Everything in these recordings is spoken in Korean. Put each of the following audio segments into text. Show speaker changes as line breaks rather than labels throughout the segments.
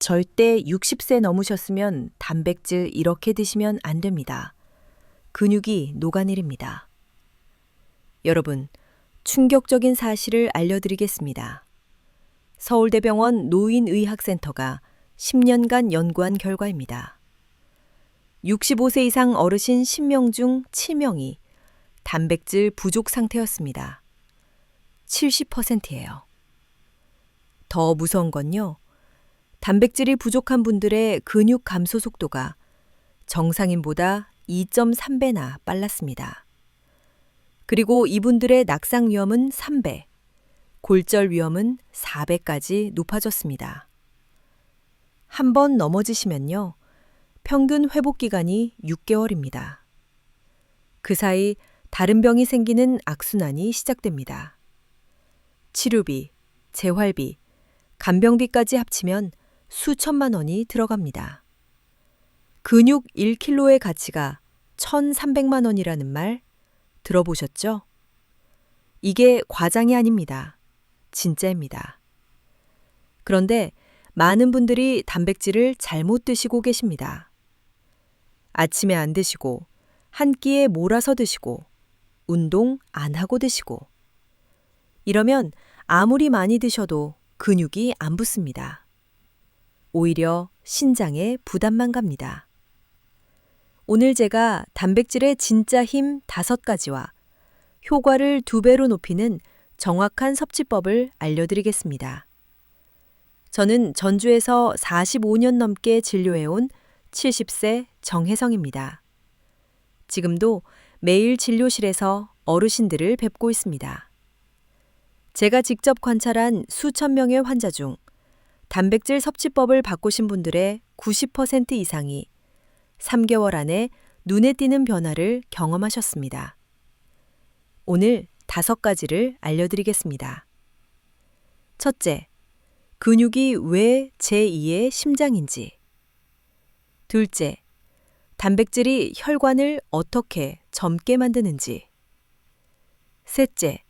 절대 60세 넘으셨으면 단백질 이렇게 드시면 안 됩니다. 근육이 녹아내립니다. 여러분, 충격적인 사실을 알려드리겠습니다. 서울대병원 노인의학센터가 10년간 연구한 결과입니다. 65세 이상 어르신 10명 중 7명이 단백질 부족 상태였습니다. 70%예요. 더 무서운 건요. 단백질이 부족한 분들의 근육 감소 속도가 정상인보다 2.3배나 빨랐습니다. 그리고 이분들의 낙상 위험은 3배, 골절 위험은 4배까지 높아졌습니다. 한 번 넘어지시면요. 평균 회복 기간이 6개월입니다. 그 사이 다른 병이 생기는 악순환이 시작됩니다. 치료비, 재활비, 간병비까지 합치면 수천만 원이 들어갑니다. 근육 1kg의 가치가 1,300만 원이라는 말 들어보셨죠? 이게 과장이 아닙니다. 진짜입니다. 그런데 많은 분들이 단백질을 잘못 드시고 계십니다. 아침에 안 드시고, 한 끼에 몰아서 드시고, 운동 안 하고 드시고. 이러면 아무리 많이 드셔도 근육이 안 붙습니다. 오히려 신장에 부담만 갑니다. 오늘 제가 단백질의 진짜 힘 5가지와 효과를 2배로 높이는 정확한 섭취법을 알려드리겠습니다. 저는 전주에서 45년 넘게 진료해온 70세 정혜성입니다. 지금도 매일 진료실에서 어르신들을 뵙고 있습니다. 제가 직접 관찰한 수천 명의 환자 중 단백질 섭취법을 바꾸신 분들의 90% 이상이 3개월 안에 눈에 띄는 변화를 경험하셨습니다. 오늘 5가지를 알려드리겠습니다. 첫째, 근육이 왜 제2의 심장인지. 둘째, 단백질이 혈관을 어떻게 젊게 만드는지. 셋째,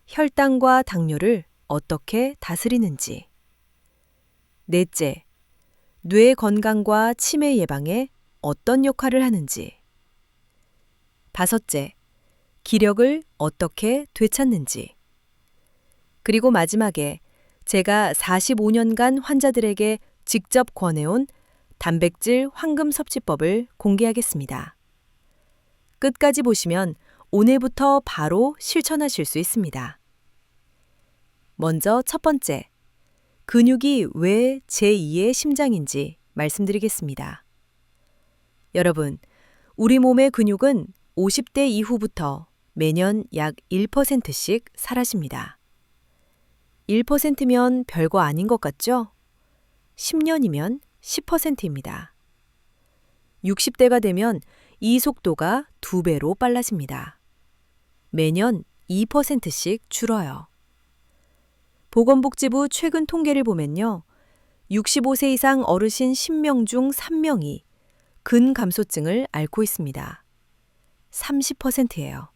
혈당과 당뇨를 어떻게 다스리는지. 넷째, 뇌 건강과 치매 예방에 어떤 역할을 하는지. 다섯째, 기력을 어떻게 되찾는지. 그리고 마지막에 제가 45년간 환자들에게 직접 권해온 단백질 황금 섭취법을 공개하겠습니다. 끝까지 보시면 오늘부터 바로 실천하실 수 있습니다. 먼저 첫 번째, 근육이 왜 제2의 심장인지 말씀드리겠습니다. 여러분, 우리 몸의 근육은 50대 이후부터 매년 약 1%씩 사라집니다. 1%면 별거 아닌 것 같죠? 10년이면 10%입니다. 60대가 되면 이 속도가 2배로 빨라집니다. 매년 2%씩 줄어요. 보건복지부 최근 통계를 보면요. 65세 이상 어르신 10명 중 3명이 근감소증을 앓고 있습니다. 30%예요.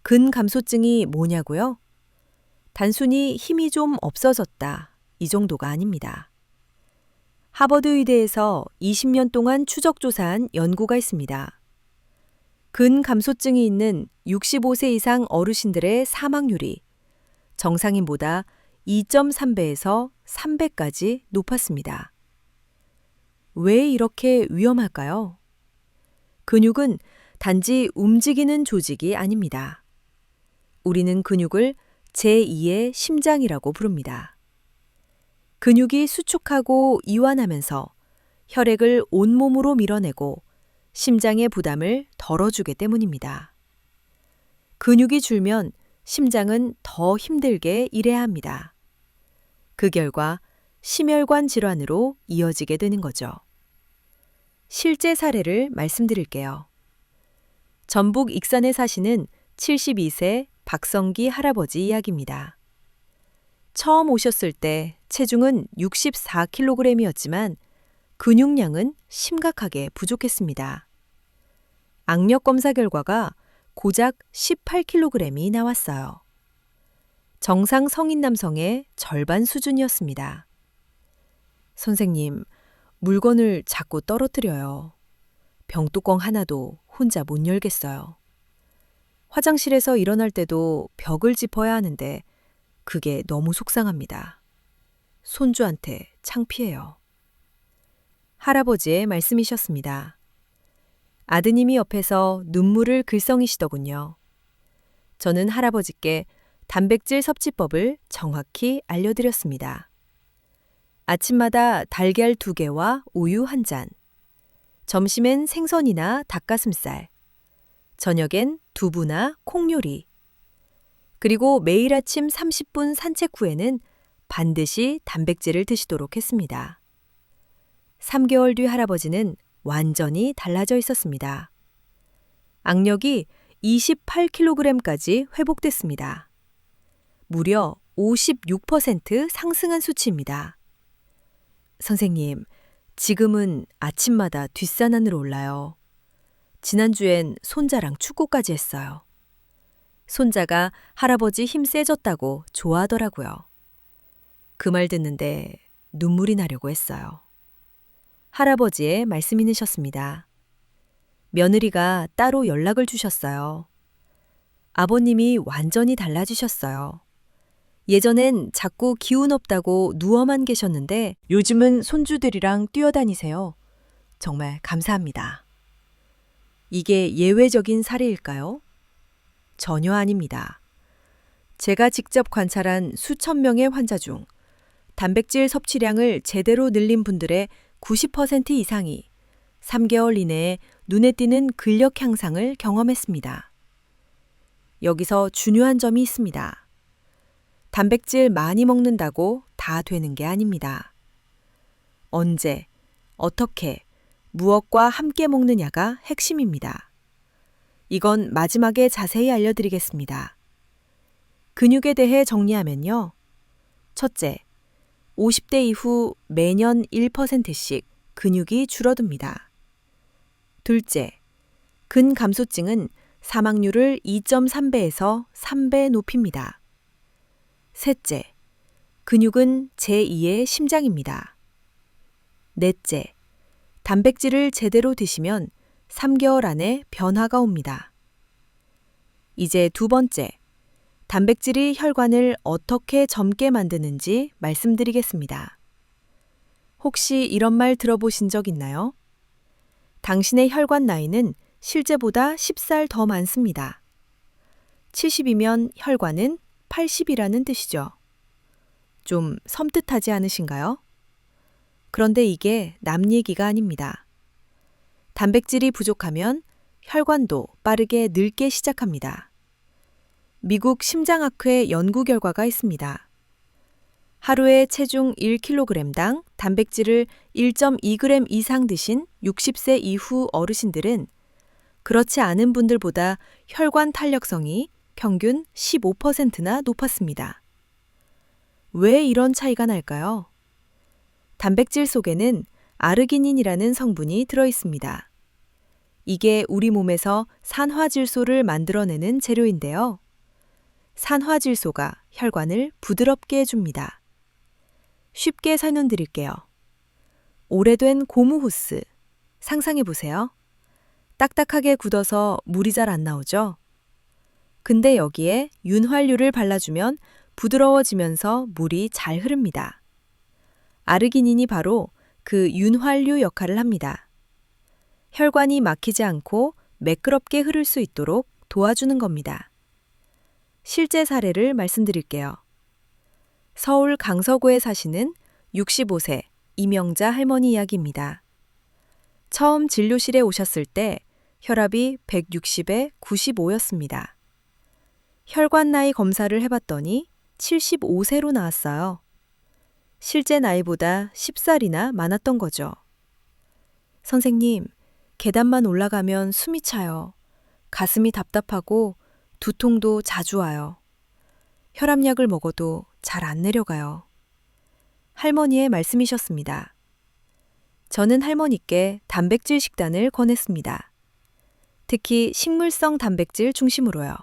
근감소증이 뭐냐고요? 단순히 힘이 좀 없어졌다, 이 정도가 아닙니다. 하버드 의대에서 20년 동안 추적조사한 연구가 있습니다. 근감소증이 있는 65세 이상 어르신들의 사망률이 정상인보다 2.3배에서 3배까지 높았습니다. 왜 이렇게 위험할까요? 근육은 단지 움직이는 조직이 아닙니다. 우리는 근육을 제2의 심장이라고 부릅니다. 근육이 수축하고 이완하면서 혈액을 온몸으로 밀어내고 심장의 부담을 덜어주기 때문입니다. 근육이 줄면 심장은 더 힘들게 일해야 합니다. 그 결과 심혈관 질환으로 이어지게 되는 거죠. 실제 사례를 말씀드릴게요. 전북 익산에 사시는 72세 박성기 할아버지 이야기입니다. 처음 오셨을 때 체중은 64kg이었지만 근육량은 심각하게 부족했습니다. 악력 검사 결과가 고작 18kg이 나왔어요. 정상 성인 남성의 절반 수준이었습니다. 선생님, 물건을 자꾸 떨어뜨려요. 병뚜껑 하나도 혼자 못 열겠어요. 화장실에서 일어날 때도 벽을 짚어야 하는데 그게 너무 속상합니다. 손주한테 창피해요. 할아버지의 말씀이셨습니다. 아드님이 옆에서 눈물을 글썽이시더군요. 저는 할아버지께 단백질 섭취법을 정확히 알려드렸습니다. 아침마다 달걀 2개와 우유 1잔, 점심엔 생선이나 닭가슴살, 저녁엔 두부나 콩 요리, 그리고 매일 아침 30분 산책 후에는 반드시 단백질을 드시도록 했습니다. 3개월 뒤 할아버지는 완전히 달라져 있었습니다. 악력이 28kg까지 회복됐습니다. 무려 56% 상승한 수치입니다. 선생님, 지금은 아침마다 뒷산안으로 올라요. 지난주엔 손자랑 축구까지 했어요. 손자가 할아버지 힘 세졌다고 좋아하더라고요. 그 말 듣는데 눈물이 나려고 했어요. 할아버지의 말씀이 느셨습니다. 며느리가 따로 연락을 주셨어요. 아버님이 완전히 달라지셨어요. 예전엔 자꾸 기운 없다고 누워만 계셨는데 요즘은 손주들이랑 뛰어다니세요. 정말 감사합니다. 이게 예외적인 사례일까요? 전혀 아닙니다. 제가 직접 관찰한 수천 명의 환자 중 단백질 섭취량을 제대로 늘린 분들의 90% 이상이 3개월 이내에 눈에 띄는 근력 향상을 경험했습니다. 여기서 중요한 점이 있습니다. 단백질 많이 먹는다고 다 되는 게 아닙니다. 언제, 어떻게, 무엇과 함께 먹느냐가 핵심입니다. 이건 마지막에 자세히 알려드리겠습니다. 근육에 대해 정리하면요. 첫째, 50대 이후 매년 1%씩 근육이 줄어듭니다. 둘째, 근감소증은 사망률을 2.3배에서 3배 높입니다. 셋째, 근육은 제2의 심장입니다. 넷째, 단백질을 제대로 드시면 3개월 안에 변화가 옵니다. 이제 두 번째, 단백질이 혈관을 어떻게 젊게 만드는지 말씀드리겠습니다. 혹시 이런 말 들어보신 적 있나요? 당신의 혈관 나이는 실제보다 10살 더 많습니다. 70이면 혈관은 80이라는 뜻이죠. 좀 섬뜩하지 않으신가요? 그런데 이게 남 얘기가 아닙니다. 단백질이 부족하면 혈관도 빠르게 늙게 시작합니다. 미국 심장학회 연구 결과가 있습니다. 하루에 체중 1kg당 단백질을 1.2g 이상 드신 60세 이후 어르신들은 그렇지 않은 분들보다 혈관 탄력성이 평균 15%나 높았습니다. 왜 이런 차이가 날까요? 단백질 속에는 아르기닌이라는 성분이 들어 있습니다. 이게 우리 몸에서 산화질소를 만들어내는 재료인데요. 산화질소가 혈관을 부드럽게 해줍니다. 쉽게 설명드릴게요. 오래된 고무 호스, 상상해 보세요. 딱딱하게 굳어서 물이 잘 안 나오죠? 근데 여기에 윤활유를 발라주면 부드러워지면서 물이 잘 흐릅니다. 아르기닌이 바로 그 윤활유 역할을 합니다. 혈관이 막히지 않고 매끄럽게 흐를 수 있도록 도와주는 겁니다. 실제 사례를 말씀드릴게요. 서울 강서구에 사시는 65세 이명자 할머니 이야기입니다. 처음 진료실에 오셨을 때 혈압이 160에 95였습니다. 혈관 나이 검사를 해봤더니 75세로 나왔어요. 실제 나이보다 10살이나 많았던 거죠. 선생님, 계단만 올라가면 숨이 차요. 가슴이 답답하고 두통도 자주 와요. 혈압약을 먹어도 잘 안 내려가요. 할머니의 말씀이셨습니다. 저는 할머니께 단백질 식단을 권했습니다. 특히 식물성 단백질 중심으로요.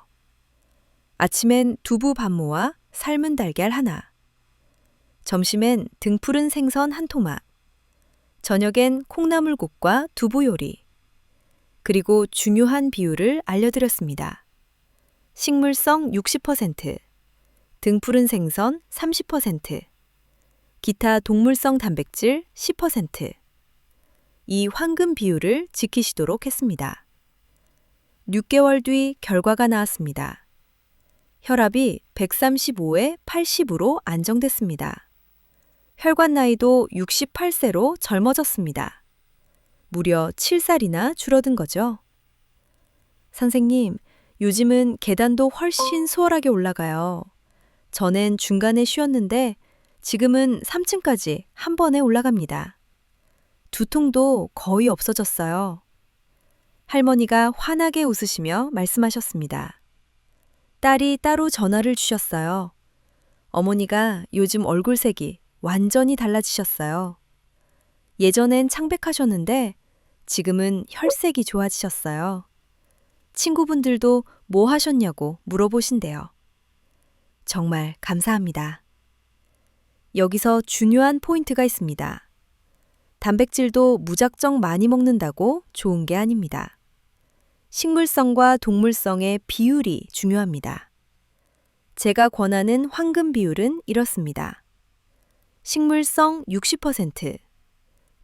아침엔 두부 반모와 삶은 달걀 하나. 점심엔 등푸른 생선 한 토막. 저녁엔 콩나물국과 두부 요리, 그리고 중요한 비율을 알려드렸습니다. 식물성 60%, 등푸른 생선 30%, 기타 동물성 단백질 10%. 이 황금 비율을 지키시도록 했습니다. 6개월 뒤 결과가 나왔습니다. 혈압이 135에 80으로 안정됐습니다. 혈관 나이도 68세로 젊어졌습니다. 무려 7살이나 줄어든 거죠. 선생님, 요즘은 계단도 훨씬 수월하게 올라가요. 전엔 중간에 쉬었는데 지금은 3층까지 한 번에 올라갑니다. 두통도 거의 없어졌어요. 할머니가 환하게 웃으시며 말씀하셨습니다. 딸이 따로 전화를 주셨어요. 어머니가 요즘 얼굴색이 완전히 달라지셨어요. 예전엔 창백하셨는데 지금은 혈색이 좋아지셨어요. 친구분들도 뭐 하셨냐고 물어보신대요. 정말 감사합니다. 여기서 중요한 포인트가 있습니다. 단백질도 무작정 많이 먹는다고 좋은 게 아닙니다. 식물성과 동물성의 비율이 중요합니다. 제가 권하는 황금 비율은 이렇습니다. 식물성 60%,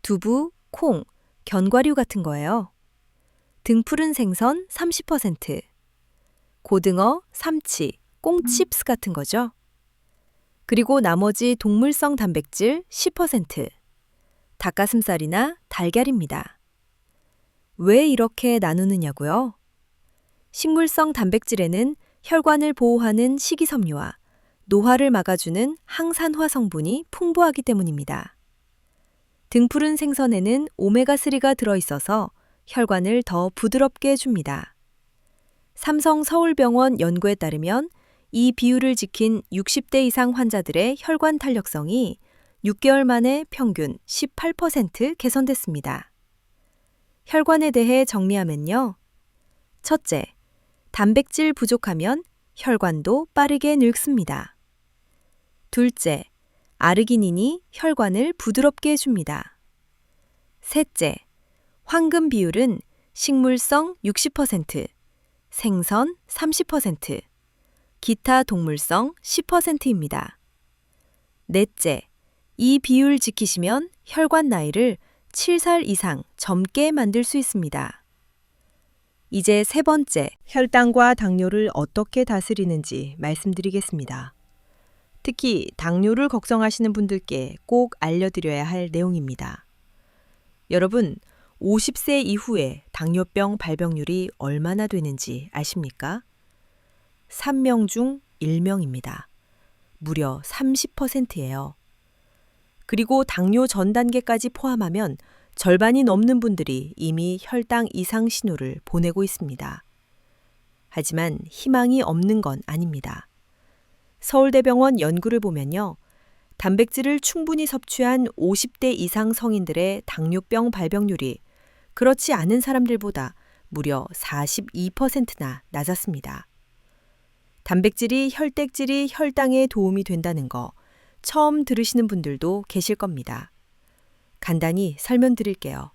두부, 콩, 견과류 같은 거예요. 등푸른 생선 30%, 고등어, 삼치, 꽁칩스 같은 거죠. 그리고 나머지 동물성 단백질 10%, 닭가슴살이나 달걀입니다. 왜 이렇게 나누느냐고요? 식물성 단백질에는 혈관을 보호하는 식이섬유와 노화를 막아주는 항산화 성분이 풍부하기 때문입니다. 등푸른 생선에는 오메가3가 들어있어서 혈관을 더 부드럽게 해줍니다. 삼성서울병원 연구에 따르면 이 비율을 지킨 60대 이상 환자들의 혈관 탄력성이 6개월 만에 평균 18% 개선됐습니다. 혈관에 대해 정리하면요. 첫째, 단백질 부족하면 혈관도 빠르게 늙습니다. 둘째, 아르기닌이 혈관을 부드럽게 해줍니다. 셋째, 황금 비율은 식물성 60%, 생선 30%, 기타 동물성 10%입니다. 넷째, 이 비율 지키시면 혈관 나이를 7살 이상 젊게 만들 수 있습니다. 이제 세 번째, 혈당과 당뇨를 어떻게 다스리는지 말씀드리겠습니다. 특히 당뇨를 걱정하시는 분들께 꼭 알려드려야 할 내용입니다. 여러분, 50세 이후에 당뇨병 발병률이 얼마나 되는지 아십니까? 3명 중 1명입니다. 무려 30%예요. 그리고 당뇨 전 단계까지 포함하면 절반이 넘는 분들이 이미 혈당 이상 신호를 보내고 있습니다. 하지만 희망이 없는 건 아닙니다. 서울대병원 연구를 보면요. 단백질을 충분히 섭취한 50대 이상 성인들의 당뇨병 발병률이 그렇지 않은 사람들보다 무려 42%나 낮았습니다. 단백질이 혈액질이 혈당에 도움이 된다는 거 처음 들으시는 분들도 계실 겁니다. 간단히 설명드릴게요.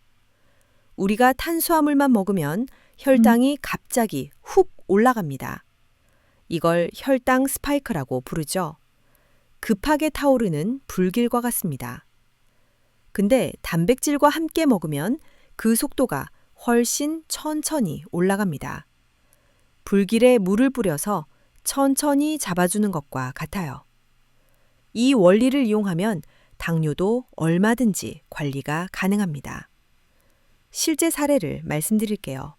우리가 탄수화물만 먹으면 혈당이 갑자기 훅 올라갑니다. 이걸 혈당 스파이크라고 부르죠. 급하게 타오르는 불길과 같습니다. 근데 단백질과 함께 먹으면 그 속도가 훨씬 천천히 올라갑니다. 불길에 물을 뿌려서 천천히 잡아주는 것과 같아요. 이 원리를 이용하면 당뇨도 얼마든지 관리가 가능합니다. 실제 사례를 말씀드릴게요.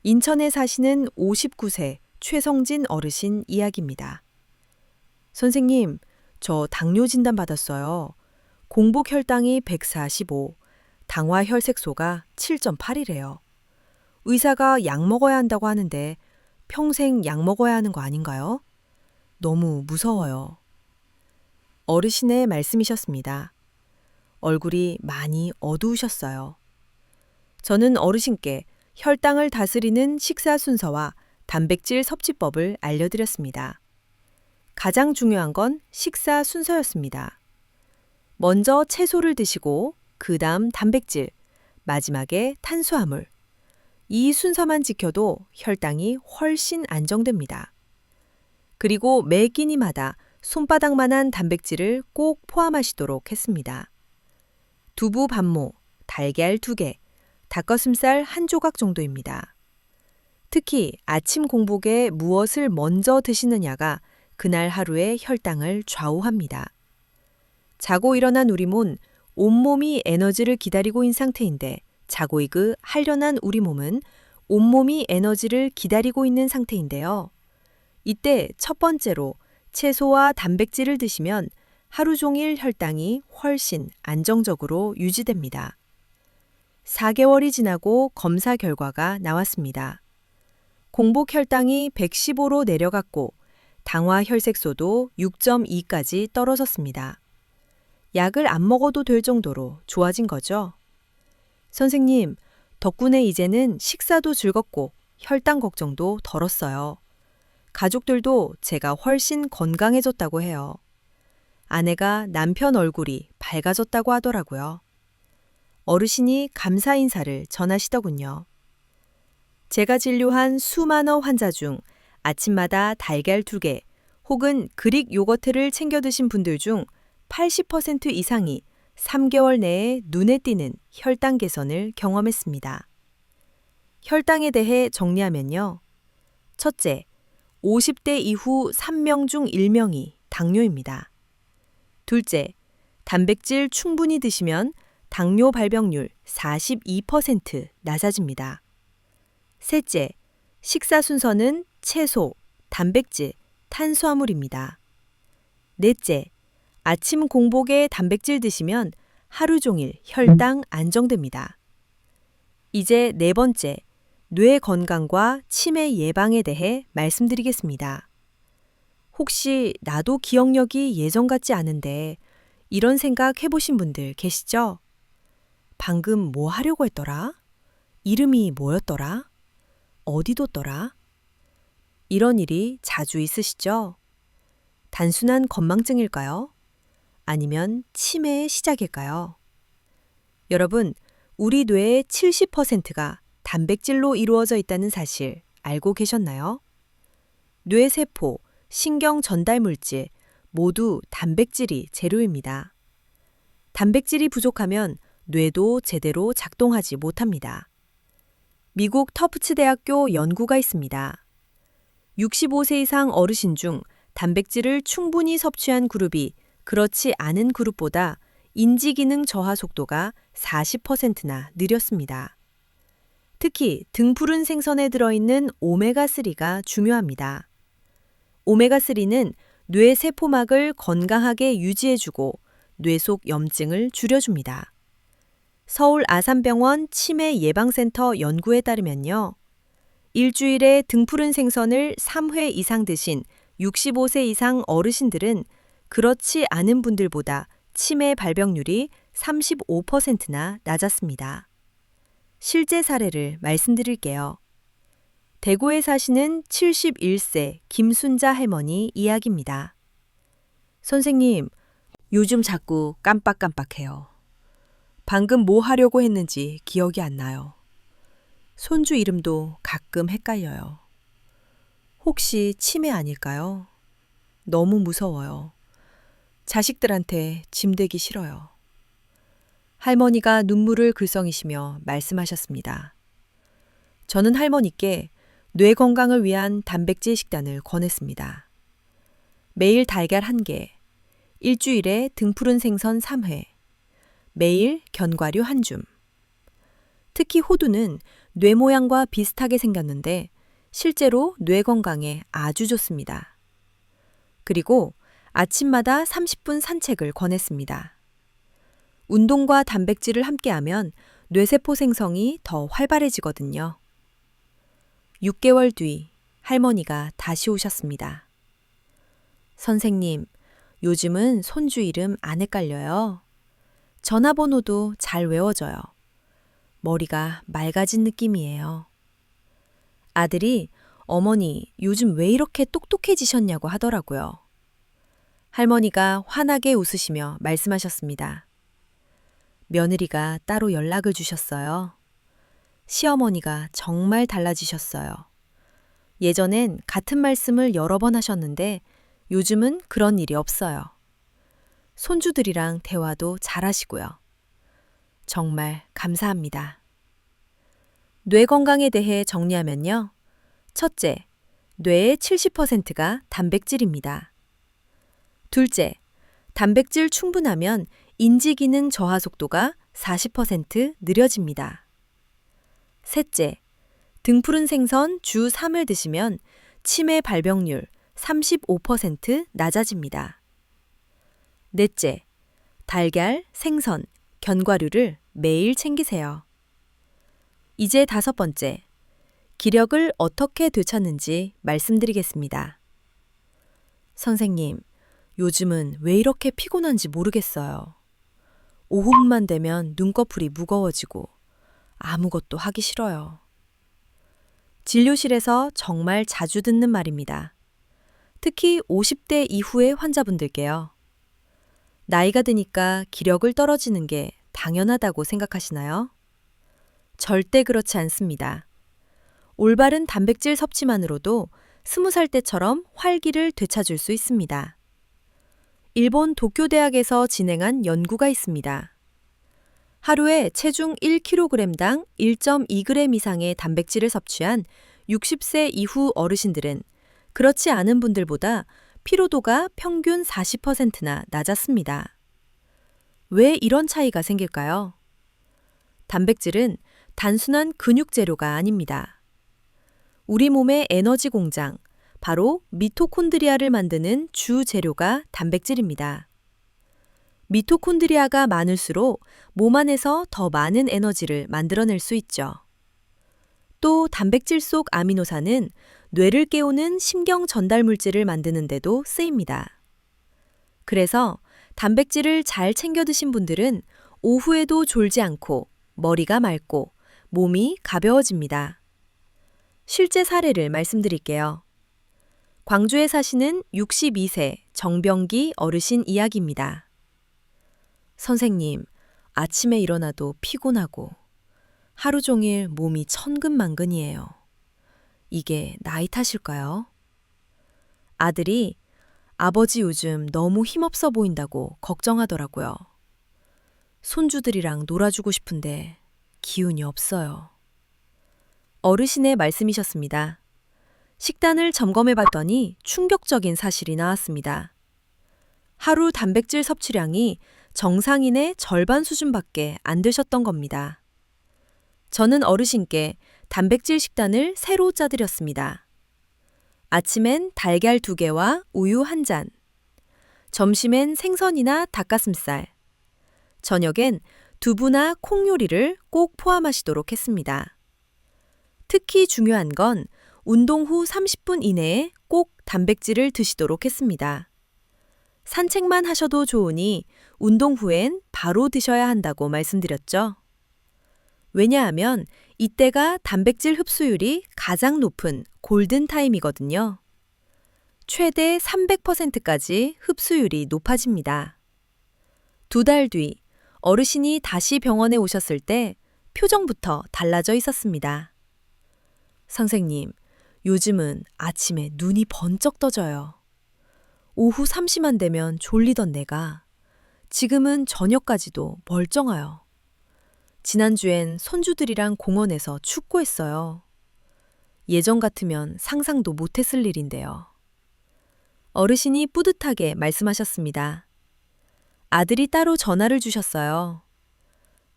인천에 사시는 59세 최성진 어르신 이야기입니다. 선생님, 저 당뇨 진단 받았어요. 공복 혈당이 145, 당화 혈색소가 7.8이래요. 의사가 약 먹어야 한다고 하는데 평생 약 먹어야 하는 거 아닌가요? 너무 무서워요. 어르신의 말씀이셨습니다. 얼굴이 많이 어두우셨어요. 저는 어르신께 혈당을 다스리는 식사 순서와 단백질 섭취법을 알려드렸습니다. 가장 중요한 건 식사 순서였습니다. 먼저 채소를 드시고 그다음 단백질, 마지막에 탄수화물. 이 순서만 지켜도 혈당이 훨씬 안정됩니다. 그리고 매 끼니마다 손바닥만한 단백질을 꼭 포함하시도록 했습니다. 두부 반모, 달걀 2개, 닭가슴살 1조각 정도입니다. 특히 아침 공복에 무엇을 먼저 드시느냐가 그날 하루의 혈당을 좌우합니다. 자고 일어난 우리 몸, 온몸이 에너지를 기다리고 있는 상태인데 자고 한련한 우리 몸은 온몸이 에너지를 기다리고 있는 상태인데요. 이때 첫 번째로 채소와 단백질을 드시면 하루 종일 혈당이 훨씬 안정적으로 유지됩니다. 4개월이 지나고 검사 결과가 나왔습니다. 공복 혈당이 115로 내려갔고 당화 혈색소도 6.2까지 떨어졌습니다. 약을 안 먹어도 될 정도로 좋아진 거죠. 선생님, 덕분에 이제는 식사도 즐겁고 혈당 걱정도 덜었어요. 가족들도 제가 훨씬 건강해졌다고 해요. 아내가 남편 얼굴이 밝아졌다고 하더라고요. 어르신이 감사 인사를 전하시더군요. 제가 진료한 수많은 환자 중 아침마다 달걀 2개 혹은 그릭 요거트를 챙겨 드신 분들 중 80% 이상이 3개월 내에 눈에 띄는 혈당 개선을 경험했습니다. 혈당에 대해 정리하면요. 첫째, 50대 이후 3명 중 1명이 당뇨입니다. 둘째, 단백질 충분히 드시면 당뇨 발병률 42% 낮아집니다. 셋째, 식사 순서는 채소, 단백질, 탄수화물입니다. 넷째, 아침 공복에 단백질 드시면 하루 종일 혈당 안정됩니다. 이제 네 번째, 뇌 건강과 치매 예방에 대해 말씀드리겠습니다. 혹시 나도 기억력이 예전 같지 않은데 이런 생각 해보신 분들 계시죠? 방금 뭐 하려고 했더라? 이름이 뭐였더라? 어디 뒀더라? 이런 일이 자주 있으시죠? 단순한 건망증일까요? 아니면 치매의 시작일까요? 여러분, 우리 뇌의 70%가 단백질로 이루어져 있다는 사실 알고 계셨나요? 뇌세포, 신경 전달 물질 모두 단백질이 재료입니다. 단백질이 부족하면 뇌도 제대로 작동하지 못합니다. 미국 터프츠 대학교 연구가 있습니다. 65세 이상 어르신 중 단백질을 충분히 섭취한 그룹이 그렇지 않은 그룹보다 인지기능 저하 속도가 40%나 느렸습니다. 특히 등푸른 생선에 들어있는 오메가3가 중요합니다. 오메가3는 뇌 세포막을 건강하게 유지해주고 뇌 속 염증을 줄여줍니다. 서울 아산병원 치매 예방센터 연구에 따르면요. 일주일에 등푸른 생선을 3회 이상 드신 65세 이상 어르신들은 그렇지 않은 분들보다 치매 발병률이 35%나 낮았습니다. 실제 사례를 말씀드릴게요. 대구에 사시는 71세 김순자 할머니 이야기입니다. 선생님, 요즘 자꾸 깜빡깜빡해요. 방금 뭐 하려고 했는지 기억이 안 나요. 손주 이름도 가끔 헷갈려요. 혹시 치매 아닐까요? 너무 무서워요. 자식들한테 짐되기 싫어요. 할머니가 눈물을 글썽이시며 말씀하셨습니다. 저는 할머니께 뇌 건강을 위한 단백질 식단을 권했습니다. 매일 달걀 1개, 일주일에 등푸른 생선 3회, 매일 견과류 1줌. 특히 호두는 뇌 모양과 비슷하게 생겼는데 실제로 뇌 건강에 아주 좋습니다. 그리고 아침마다 30분 산책을 권했습니다. 운동과 단백질을 함께하면 뇌세포 생성이 더 활발해지거든요. 6개월 뒤 할머니가 다시 오셨습니다. 선생님, 요즘은 손주 이름 안 헷갈려요. 전화번호도 잘 외워져요. 머리가 맑아진 느낌이에요. 아들이 어머니, 요즘 왜 이렇게 똑똑해지셨냐고 하더라고요. 할머니가 환하게 웃으시며 말씀하셨습니다. 며느리가 따로 연락을 주셨어요. 시어머니가 정말 달라지셨어요. 예전엔 같은 말씀을 여러 번 하셨는데 요즘은 그런 일이 없어요. 손주들이랑 대화도 잘하시고요. 정말 감사합니다. 뇌 건강에 대해 정리하면요. 첫째, 뇌의 70%가 단백질입니다. 둘째, 단백질 충분하면 인지기능 저하 속도가 40% 느려집니다. 셋째, 등푸른 생선 주 3을 드시면 치매 발병률 35% 낮아집니다. 넷째, 달걀, 생선, 견과류를 매일 챙기세요. 이제 다섯 번째, 기력을 어떻게 되찾는지 말씀드리겠습니다. 선생님, 요즘은 왜 이렇게 피곤한지 모르겠어요. 오후만 되면 눈꺼풀이 무거워지고 아무것도 하기 싫어요. 진료실에서 정말 자주 듣는 말입니다. 특히 50대 이후의 환자분들께요. 나이가 드니까 기력을 떨어지는 게 당연하다고 생각하시나요? 절대 그렇지 않습니다. 올바른 단백질 섭취만으로도 20살 때처럼 활기를 되찾을 수 있습니다. 일본 도쿄대학에서 진행한 연구가 있습니다. 하루에 체중 1kg당 1.2g 이상의 단백질을 섭취한 60세 이후 어르신들은 그렇지 않은 분들보다 피로도가 평균 40%나 낮았습니다. 왜 이런 차이가 생길까요? 단백질은 단순한 근육 재료가 아닙니다. 우리 몸의 에너지 공장, 바로 미토콘드리아를 만드는 주 재료가 단백질입니다. 미토콘드리아가 많을수록 몸 안에서 더 많은 에너지를 만들어낼 수 있죠. 또 단백질 속 아미노산은 뇌를 깨우는 신경 전달 물질을 만드는 데도 쓰입니다. 그래서 단백질을 잘 챙겨 드신 분들은 오후에도 졸지 않고 머리가 맑고 몸이 가벼워집니다. 실제 사례를 말씀드릴게요. 광주에 사시는 62세 정병기 어르신 이야기입니다. 선생님, 아침에 일어나도 피곤하고 하루 종일 몸이 천근만근이에요. 이게 나이 탓일까요? 아들이 아버지 요즘 너무 힘없어 보인다고 걱정하더라고요. 손주들이랑 놀아주고 싶은데 기운이 없어요. 어르신의 말씀이셨습니다. 식단을 점검해 봤더니 충격적인 사실이 나왔습니다. 하루 단백질 섭취량이 정상인의 절반 수준밖에 안 되셨던 겁니다. 저는 어르신께 단백질 식단을 새로 짜드렸습니다. 아침엔 달걀 2개와 우유 1잔, 점심엔 생선이나 닭가슴살, 저녁엔 두부나 콩 요리를 꼭 포함하시도록 했습니다. 특히 중요한 건 운동 후 30분 이내에 꼭 단백질을 드시도록 했습니다. 산책만 하셔도 좋으니 운동 후엔 바로 드셔야 한다고 말씀드렸죠. 왜냐하면 이때가 단백질 흡수율이 가장 높은 골든타임이거든요. 최대 300%까지 흡수율이 높아집니다. 2달 뒤 어르신이 다시 병원에 오셨을 때 표정부터 달라져 있었습니다. 선생님, 요즘은 아침에 눈이 번쩍 떠져요. 오후 3시만 되면 졸리던 내가 지금은 저녁까지도 멀쩡해요. 지난주엔 손주들이랑 공원에서 축구했어요. 예전 같으면 상상도 못했을 일인데요. 어르신이 뿌듯하게 말씀하셨습니다. 아들이 따로 전화를 주셨어요.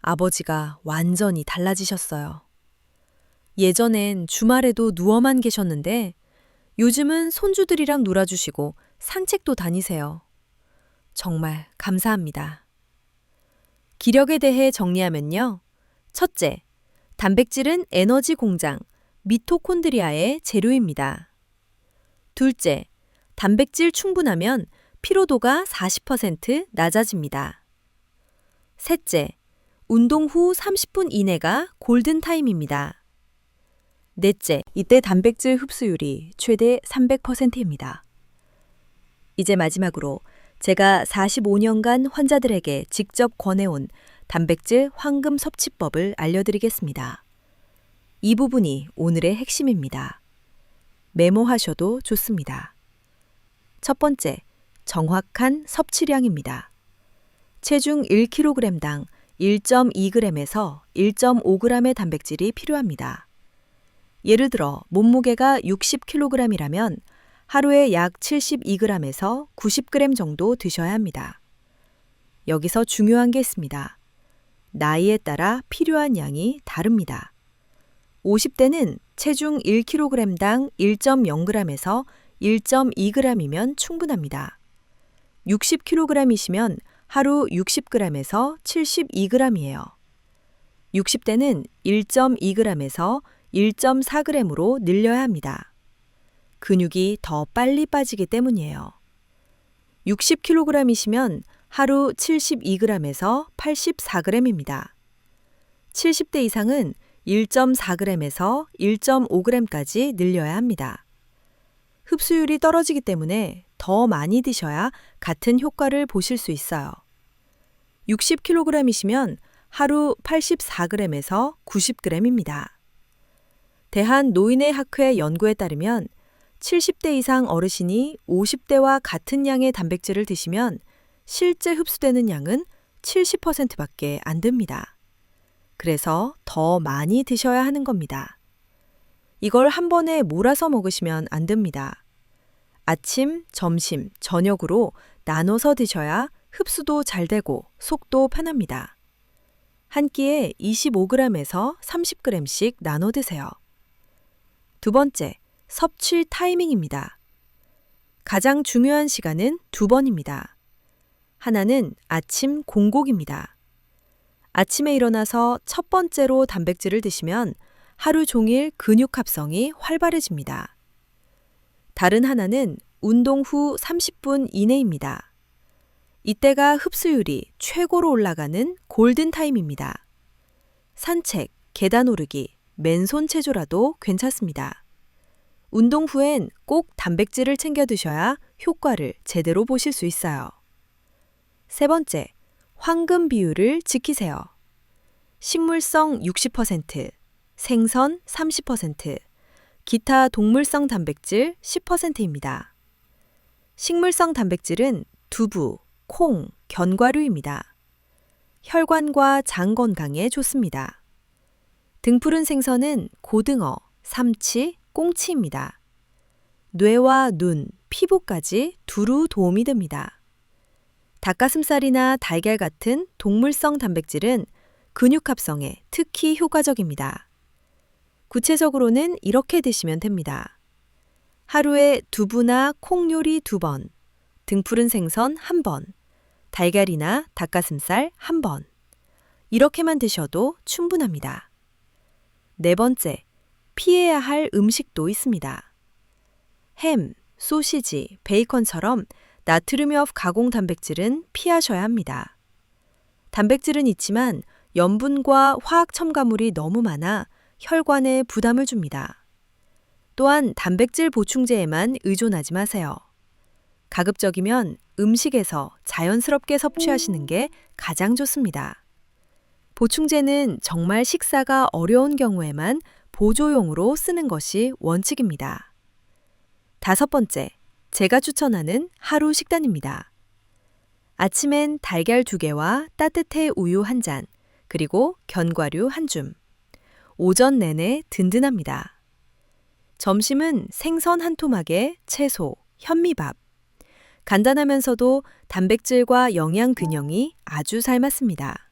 아버지가 완전히 달라지셨어요. 예전엔 주말에도 누워만 계셨는데 요즘은 손주들이랑 놀아주시고 산책도 다니세요. 정말 감사합니다. 기력에 대해 정리하면요. 첫째, 단백질은 에너지 공장, 미토콘드리아의 재료입니다. 둘째, 단백질 충분하면 피로도가 40% 낮아집니다. 셋째, 운동 후 30분 이내가 골든타임입니다. 넷째, 이때 단백질 흡수율이 최대 300%입니다. 이제 마지막으로 제가 45년간 환자들에게 직접 권해온 단백질 황금 섭취법을 알려드리겠습니다. 이 부분이 오늘의 핵심입니다. 메모하셔도 좋습니다. 첫 번째, 정확한 섭취량입니다. 체중 1kg당 1.2g에서 1.5g의 단백질이 필요합니다. 예를 들어 몸무게가 60kg이라면 하루에 약 72g에서 90g 정도 드셔야 합니다. 여기서 중요한 게 있습니다. 나이에 따라 필요한 양이 다릅니다. 50대는 체중 1kg당 1.0g에서 1.2g이면 충분합니다. 60kg이시면 하루 60g에서 72g이에요. 60대는 1.2g에서 1.4g으로 늘려야 합니다. 근육이 더 빨리 빠지기 때문이에요. 60kg이시면 하루 72g에서 84g입니다. 70대 이상은 1.4g에서 1.5g까지 늘려야 합니다. 흡수율이 떨어지기 때문에 더 많이 드셔야 같은 효과를 보실 수 있어요. 60kg이시면 하루 84g에서 90g입니다. 대한노인의학회 연구에 따르면 70대 이상 어르신이 50대와 같은 양의 단백질을 드시면 실제 흡수되는 양은 70%밖에 안 됩니다. 그래서 더 많이 드셔야 하는 겁니다. 이걸 한 번에 몰아서 먹으시면 안 됩니다. 아침, 점심, 저녁으로 나눠서 드셔야 흡수도 잘 되고 속도 편합니다. 한 끼에 25g에서 30g씩 나눠 드세요. 두 번째, 섭취 타이밍입니다. 가장 중요한 시간은 2번입니다. 하나는 아침 공복입니다. 아침에 일어나서 첫 번째로 단백질을 드시면 하루 종일 근육 합성이 활발해집니다. 다른 하나는 운동 후 30분 이내입니다. 이때가 흡수율이 최고로 올라가는 골든타임입니다. 산책, 계단 오르기, 맨손 체조라도 괜찮습니다. 운동 후엔 꼭 단백질을 챙겨 드셔야 효과를 제대로 보실 수 있어요. 세 번째, 황금 비율을 지키세요. 식물성 60%, 생선 30%, 기타 동물성 단백질 10%입니다. 식물성 단백질은 두부, 콩, 견과류입니다. 혈관과 장 건강에 좋습니다. 등푸른 생선은 고등어, 삼치, 꽁치입니다. 뇌와 눈, 피부까지 두루 도움이 됩니다. 닭가슴살이나 달걀 같은 동물성 단백질은 근육 합성에 특히 효과적입니다. 구체적으로는 이렇게 드시면 됩니다. 하루에 두부나 콩 요리 2번, 등푸른 생선 1번, 달걀이나 닭가슴살 1번. 이렇게만 드셔도 충분합니다. 네 번째, 피해야 할 음식도 있습니다. 햄, 소시지, 베이컨처럼 나트륨엽 가공 단백질은 피하셔야 합니다. 단백질은 있지만 염분과 화학 첨가물이 너무 많아 혈관에 부담을 줍니다. 또한 단백질 보충제에만 의존하지 마세요. 가급적이면 음식에서 자연스럽게 섭취하시는 게 가장 좋습니다. 보충제는 정말 식사가 어려운 경우에만 보조용으로 쓰는 것이 원칙입니다. 다섯 번째, 제가 추천하는 하루 식단입니다. 아침엔 달걀 2개와 따뜻해 우유 1잔, 그리고 견과류 1줌. 오전 내내 든든합니다. 점심은 생선 1토막에 채소, 현미밥. 간단하면서도 단백질과 영양 균형이 아주 잘 맞습니다.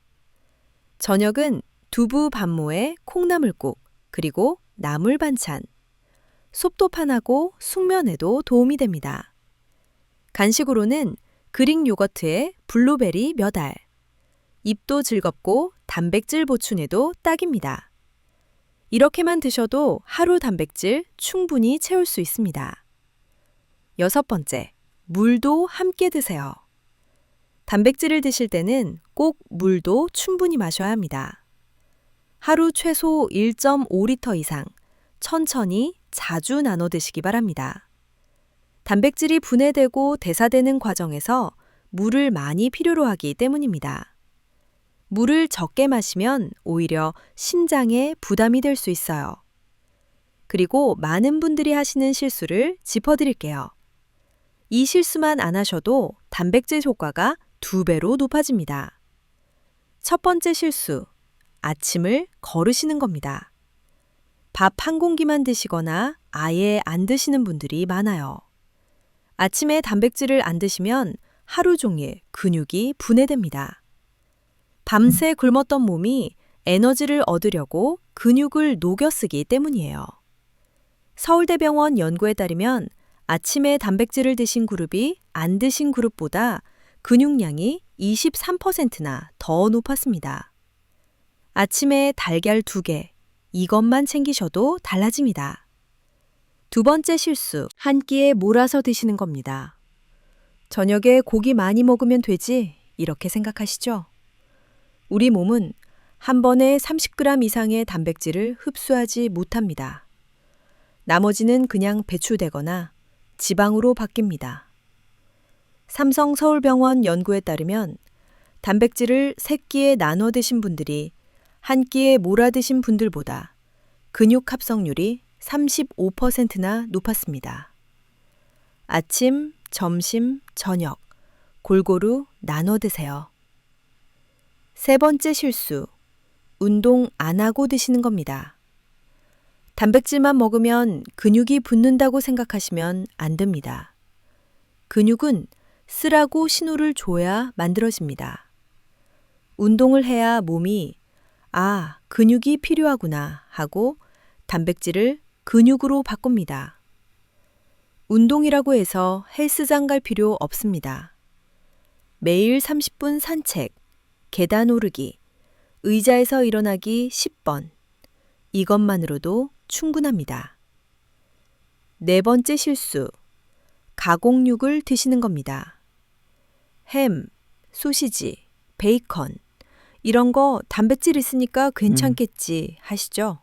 저녁은 두부 반모에 콩나물국, 그리고 나물 반찬. 속도판하고 숙면에도 도움이 됩니다. 간식으로는 그릭 요거트에 블루베리 몇 알. 입도 즐겁고 단백질 보충에도 딱입니다. 이렇게만 드셔도 하루 단백질 충분히 채울 수 있습니다. 여섯 번째, 물도 함께 드세요. 단백질을 드실 때는 꼭 물도 충분히 마셔야 합니다. 하루 최소 1.5리터 이상 천천히 자주 나눠 드시기 바랍니다. 단백질이 분해되고 대사되는 과정에서 물을 많이 필요로 하기 때문입니다. 물을 적게 마시면 오히려 심장에 부담이 될 수 있어요. 그리고 많은 분들이 하시는 실수를 짚어드릴게요. 이 실수만 안 하셔도 단백질 효과가 2배로 높아집니다. 첫 번째 실수, 아침을 거르시는 겁니다. 밥 한 공기만 드시거나 아예 안 드시는 분들이 많아요. 아침에 단백질을 안 드시면 하루 종일 근육이 분해됩니다. 밤새 굶었던 몸이 에너지를 얻으려고 근육을 녹여 쓰기 때문이에요. 서울대병원 연구에 따르면 아침에 단백질을 드신 그룹이 안 드신 그룹보다 근육량이 23%나 더 높았습니다. 아침에 달걀 2개, 이것만 챙기셔도 달라집니다. 두 번째 실수, 한 끼에 몰아서 드시는 겁니다. 저녁에 고기 많이 먹으면 되지, 이렇게 생각하시죠? 우리 몸은 한 번에 30g 이상의 단백질을 흡수하지 못합니다. 나머지는 그냥 배출되거나 지방으로 바뀝니다. 삼성서울병원 연구에 따르면 단백질을 3끼에 나눠 드신 분들이 한 끼에 몰아 드신 분들보다 근육 합성률이 35%나 높았습니다. 아침, 점심, 저녁 골고루 나눠 드세요. 세 번째 실수, 운동 안 하고 드시는 겁니다. 단백질만 먹으면 근육이 붙는다고 생각하시면 안 됩니다. 근육은 쓰라고 신호를 줘야 만들어집니다. 운동을 해야 몸이 근육이 필요하구나 하고 단백질을 근육으로 바꿉니다. 운동이라고 해서 헬스장 갈 필요 없습니다. 매일 30분 산책, 계단 오르기, 의자에서 일어나기 10번, 이것만으로도 충분합니다. 네 번째 실수, 가공육을 드시는 겁니다. 햄, 소시지, 베이컨, 이런 거 단백질 있으니까 괜찮겠지 하시죠?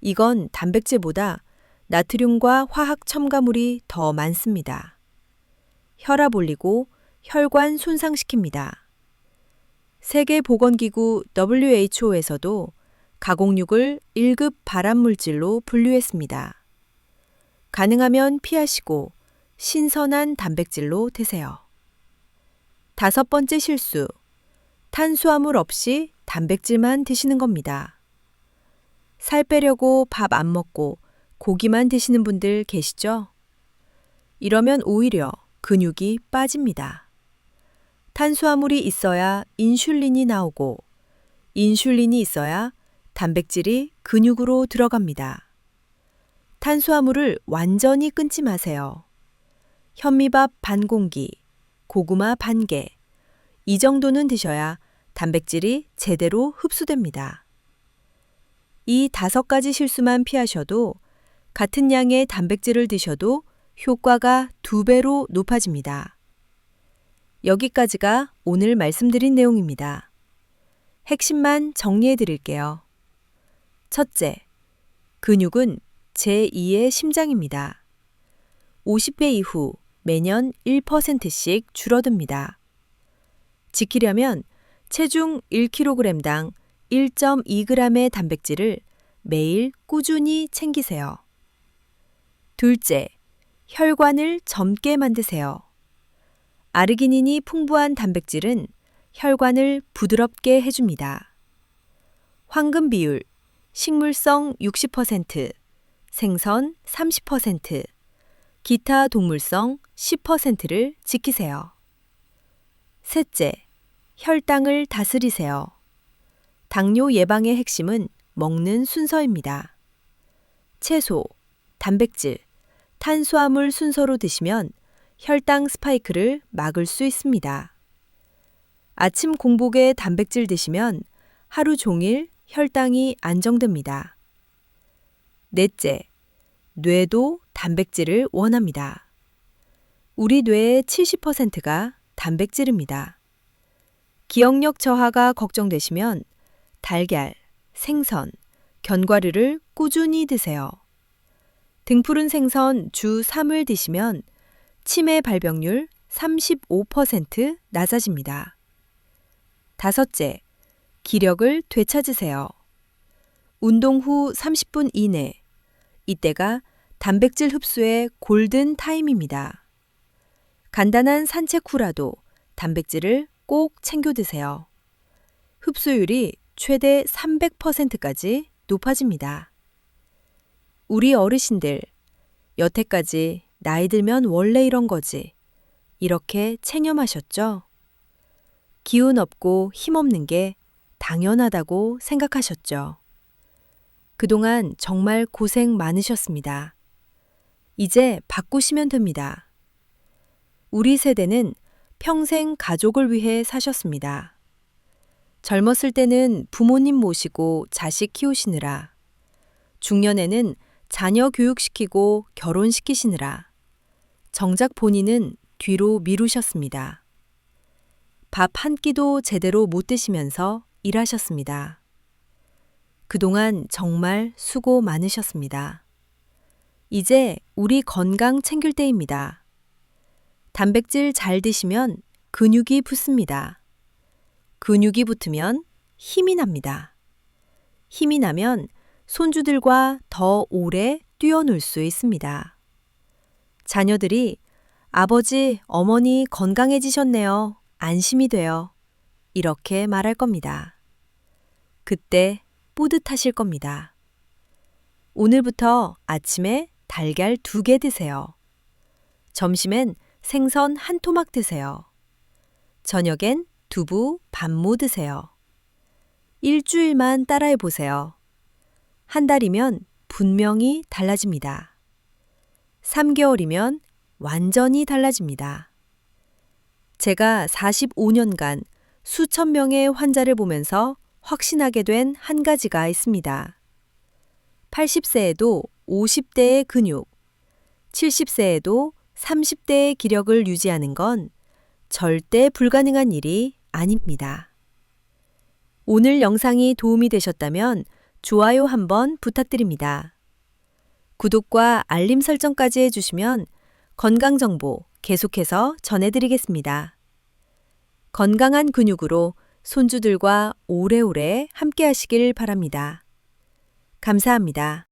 이건 단백질보다 나트륨과 화학 첨가물이 더 많습니다. 혈압 올리고 혈관 손상시킵니다. 세계보건기구 WHO에서도 가공육을 1급 발암물질로 분류했습니다. 가능하면 피하시고 신선한 단백질로 드세요. 다섯 번째 실수, 탄수화물 없이 단백질만 드시는 겁니다. 살 빼려고 밥 안 먹고 고기만 드시는 분들 계시죠? 이러면 오히려 근육이 빠집니다. 탄수화물이 있어야 인슐린이 나오고 인슐린이 있어야 단백질이 근육으로 들어갑니다. 탄수화물을 완전히 끊지 마세요. 현미밥 반 공기, 고구마 반 개, 이 정도는 드셔야 단백질이 제대로 흡수됩니다. 이 5가지 실수만 피하셔도 같은 양의 단백질을 드셔도 효과가 2배로 높아집니다. 여기까지가 오늘 말씀드린 내용입니다. 핵심만 정리해 드릴게요. 첫째, 근육은 제2의 심장입니다. 50회 이후 매년 1%씩 줄어듭니다. 지키려면 체중 1kg당 1.2g의 단백질을 매일 꾸준히 챙기세요. 둘째, 혈관을 젊게 만드세요. 아르기닌이 풍부한 단백질은 혈관을 부드럽게 해줍니다. 황금 비율, 식물성 60%, 생선 30%, 기타 동물성 10%를 지키세요. 셋째, 혈당을 다스리세요. 당뇨 예방의 핵심은 먹는 순서입니다. 채소, 단백질, 탄수화물 순서로 드시면 혈당 스파이크를 막을 수 있습니다. 아침 공복에 단백질 드시면 하루 종일 혈당이 안정됩니다. 넷째, 뇌도 단백질을 원합니다. 우리 뇌의 70%가 단백질입니다. 기억력 저하가 걱정되시면 달걀, 생선, 견과류를 꾸준히 드세요. 등푸른 생선 주 3을 드시면 치매 발병률 35% 낮아집니다. 다섯째, 기력을 되찾으세요. 운동 후 30분 이내, 이때가 단백질 흡수의 골든 타임입니다. 간단한 산책 후라도 단백질을 꼭 챙겨 드세요. 흡수율이 최대 300%까지 높아집니다. 우리 어르신들, 여태까지 나이 들면 원래 이런 거지. 이렇게 체념하셨죠? 기운 없고 힘없는 게 당연하다고 생각하셨죠. 그동안 정말 고생 많으셨습니다. 이제 바꾸시면 됩니다. 우리 세대는 평생 가족을 위해 사셨습니다. 젊었을 때는 부모님 모시고 자식 키우시느라, 중년에는 자녀 교육시키고 결혼시키시느라, 정작 본인은 뒤로 미루셨습니다. 밥 한 끼도 제대로 못 드시면서 일하셨습니다. 그동안 정말 수고 많으셨습니다. 이제 우리 건강 챙길 때입니다. 단백질 잘 드시면 근육이 붙습니다. 근육이 붙으면 힘이 납니다. 힘이 나면 손주들과 더 오래 뛰어놀 수 있습니다. 자녀들이 아버지, 어머니 건강해지셨네요. 안심이 돼요. 이렇게 말할 겁니다. 그때 뿌듯하실 겁니다. 오늘부터 아침에 달걀 2개 드세요. 점심엔 생선 1토막 드세요. 저녁엔 두부, 반모 드세요. 일주일만 따라해 보세요. 한 달이면 분명히 달라집니다. 3개월이면 완전히 달라집니다. 제가 45년간 수천 명의 환자를 보면서 확신하게 된 한 가지가 있습니다. 80세에도 50대의 근육, 70세에도 30대의 기력을 유지하는 건 절대 불가능한 일이 아닙니다. 오늘 영상이 도움이 되셨다면 좋아요 한번 부탁드립니다. 구독과 알림 설정까지 해주시면 건강정보 계속해서 전해드리겠습니다. 건강한 근육으로 손주들과 오래오래 함께 하시길 바랍니다. 감사합니다.